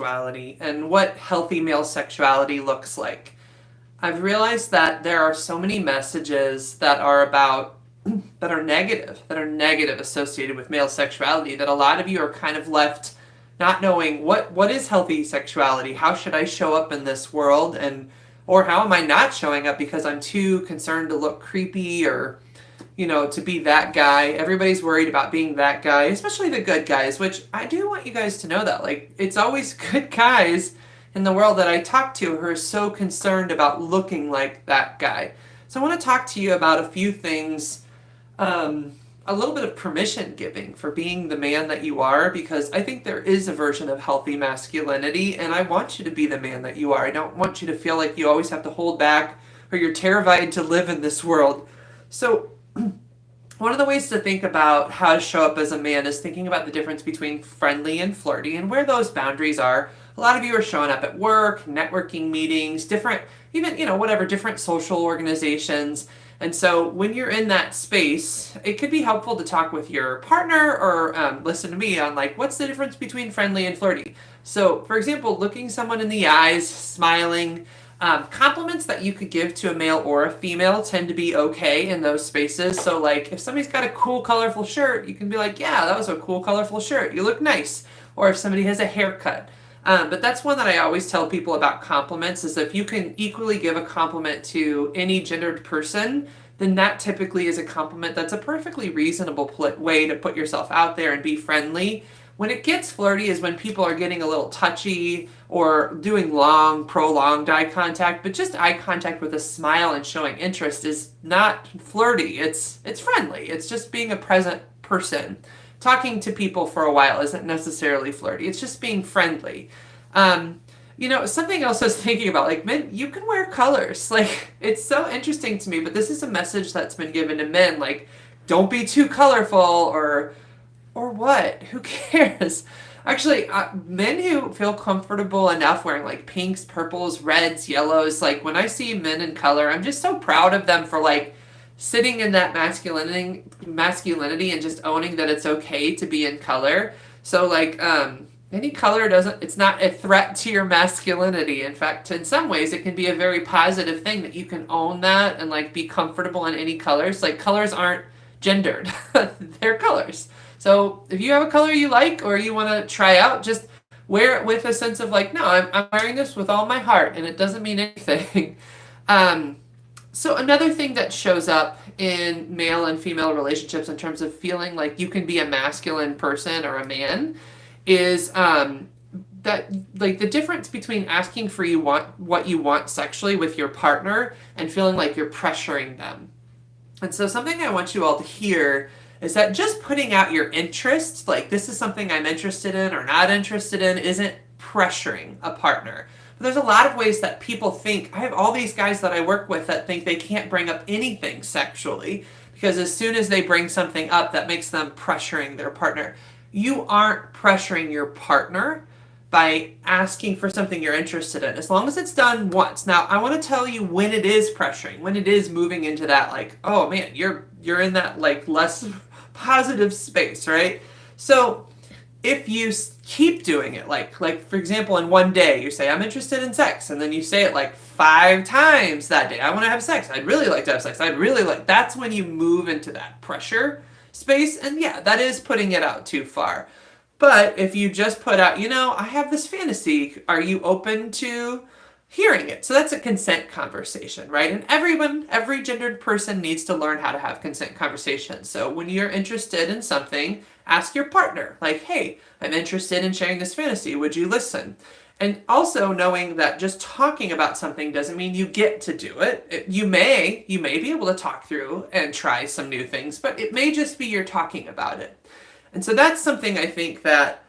sexuality and what healthy male sexuality looks like. I've realized that there are so many messages that are about that are negative associated with male sexuality that a lot of you are kind of left not knowing what is healthy sexuality, how should I show up in this world, and or how am I not showing up because I'm too concerned to look creepy or to be that guy. Everybody's worried about being that guy, especially the good guys, which I do want you guys to know that. Like, it's always good guys in the world that I talk to who are so concerned about looking like that guy. So I want to talk to you about a few things, a little bit of permission giving for being the man that you are, because I think there is a version of healthy masculinity, and I want you to be the man that you are. I don't want you to feel like you always have to hold back or you're terrified to live in this world. So one of the ways to think about how to show up as a man is thinking about the difference between friendly and flirty and where those boundaries are. A lot of you are showing up at work, networking meetings, different, even, whatever, different social organizations. And so when you're in that space, it could be helpful to talk with your partner or listen to me on like, what's the difference between friendly and flirty? So, for example, looking someone in the eyes, smiling. Compliments that you could give to a male or a female tend to be okay in those spaces. So like if somebody's got a cool colorful shirt, you can be like, yeah, that was a cool colorful shirt, you look nice. Or if somebody has a haircut. But that's one that I always tell people about compliments, is if you can equally give a compliment to any gendered person, then that typically is a compliment that's a perfectly reasonable way to put yourself out there and be friendly. When it gets flirty is when people are getting a little touchy or doing long, prolonged eye contact, but just eye contact with a smile and showing interest is not flirty. It's friendly. It's just being a present person. Talking to people for a while isn't necessarily flirty. It's just being friendly. Something else I was thinking about, like, men, you can wear colors. Like, it's so interesting to me, but this is a message that's been given to men, like, don't be too colorful or what? Who cares? Actually, men who feel comfortable enough wearing like pinks, purples, reds, yellows, like when I see men in color, I'm just so proud of them for like sitting in that masculinity and just owning that it's okay to be in color. So like any color it's not a threat to your masculinity. In fact, in some ways it can be a very positive thing that you can own that and like be comfortable in any colors. Like colors aren't gendered. They're colors. So if you have a color you like or you want to try out, just wear it with a sense of like, no, I'm wearing this with all my heart and it doesn't mean anything. So another thing that shows up in male and female relationships in terms of feeling like you can be a masculine person or a man is that like the difference between asking for what you want sexually with your partner and feeling like you're pressuring them. And so something I want you all to hear is that just putting out your interests, like this is something I'm interested in or not interested in, isn't pressuring a partner. But there's a lot of ways that people think. I have all these guys that I work with that think they can't bring up anything sexually because as soon as they bring something up, that makes them pressuring their partner. You aren't pressuring your partner by asking for something you're interested in, as long as it's done once. Now, I want to tell you when it is pressuring, when it is moving into that, like, oh man, you're in that like less positive space, right? So if you keep doing it, like for example, in one day you say, I'm interested in sex, and then you say it like 5 times that day, I want to have sex, I'd really like to have sex, that's when you move into that pressure space, and yeah, that is putting it out too far. But if you just put out, I have this fantasy, are you open to hearing it? So that's a consent conversation, right? And every gendered person needs to learn how to have consent conversations. So when you're interested in something, ask your partner, like, hey, I'm interested in sharing this fantasy. Would you listen? And also knowing that just talking about something doesn't mean you get to do it. You may be able to talk through and try some new things, but it may just be you're talking about it. And so that's something I think that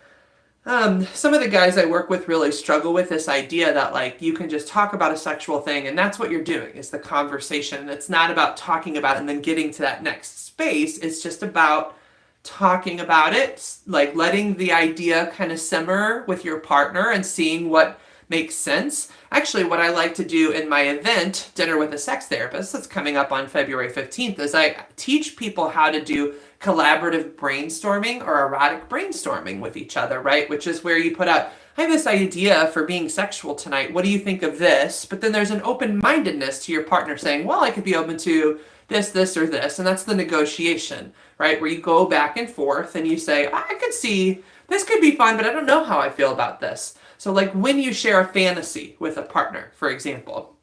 some of the guys I work with really struggle with, this idea that like you can just talk about a sexual thing and that's what you're doing is the conversation. It's not about talking about it and then getting to that next space. It's just about talking about it, like letting the idea kind of simmer with your partner and seeing what makes sense. Actually, what I like to do in my event, Dinner with a Sex Therapist, that's coming up on February 15th, is I teach people how to do collaborative brainstorming or erotic brainstorming with each other, right? Which is where you put out, I have this idea for being sexual tonight. What do you think of this? But then there's an open-mindedness to your partner saying, well, I could be open to this, or this. And that's the negotiation, right? Where you go back and forth and you say, I could see this could be fun, but I don't know how I feel about this. So like when you share a fantasy with a partner, for example,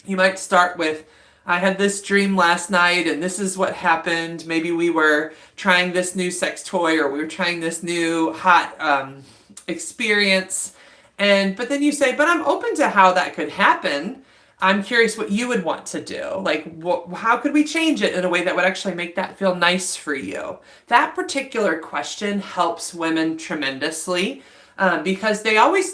you might start with, I had this dream last night and this is what happened. Maybe we were trying this new sex toy or we were trying this new hot experience. But then you say, but I'm open to how that could happen. I'm curious what you would want to do. Like, how could we change it in a way that would actually make that feel nice for you? That particular question helps women tremendously because they always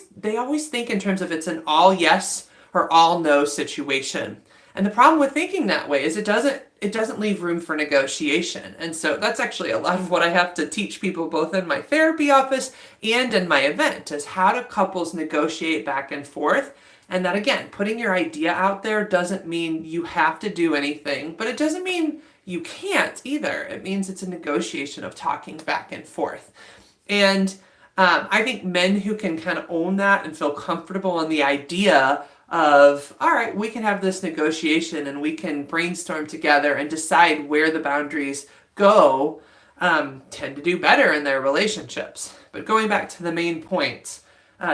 think in terms of it's an all yes or all no situation. And the problem with thinking that way is it doesn't leave room for negotiation. And so that's actually a lot of what I have to teach people both in my therapy office and in my event is how do couples negotiate back and forth. And that again, putting your idea out there doesn't mean you have to do anything, but it doesn't mean you can't either. It means it's a negotiation of talking back and forth. And I think men who can kind of own that and feel comfortable in the idea of, all right, we can have this negotiation and we can brainstorm together and decide where the boundaries go, tend to do better in their relationships. But going back to the main point,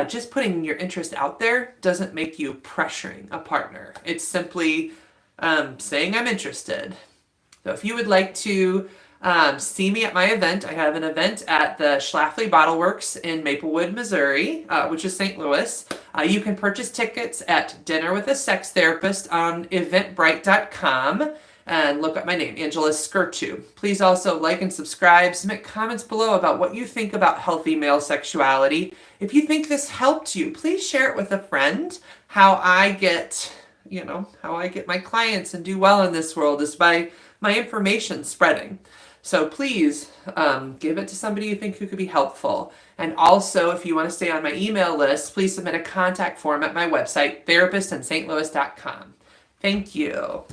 just putting your interest out there doesn't make you pressuring a partner. It's simply saying I'm interested. So if you would like to see me at my event, I have an event at the Schlafly Bottle Works in Maplewood, Missouri, which is St. Louis. You can purchase tickets at Dinner with a Sex Therapist on eventbrite.com and look up my name, Angela Skirtu. Please also like and subscribe, submit comments below about what you think about healthy male sexuality. If you think this helped you, please share it with a friend. How I get my clients and do well in this world is by my information spreading. So please give it to somebody you think who could be helpful. And also, if you want to stay on my email list, please submit a contact form at my website, therapistintstlouis.com. Thank you.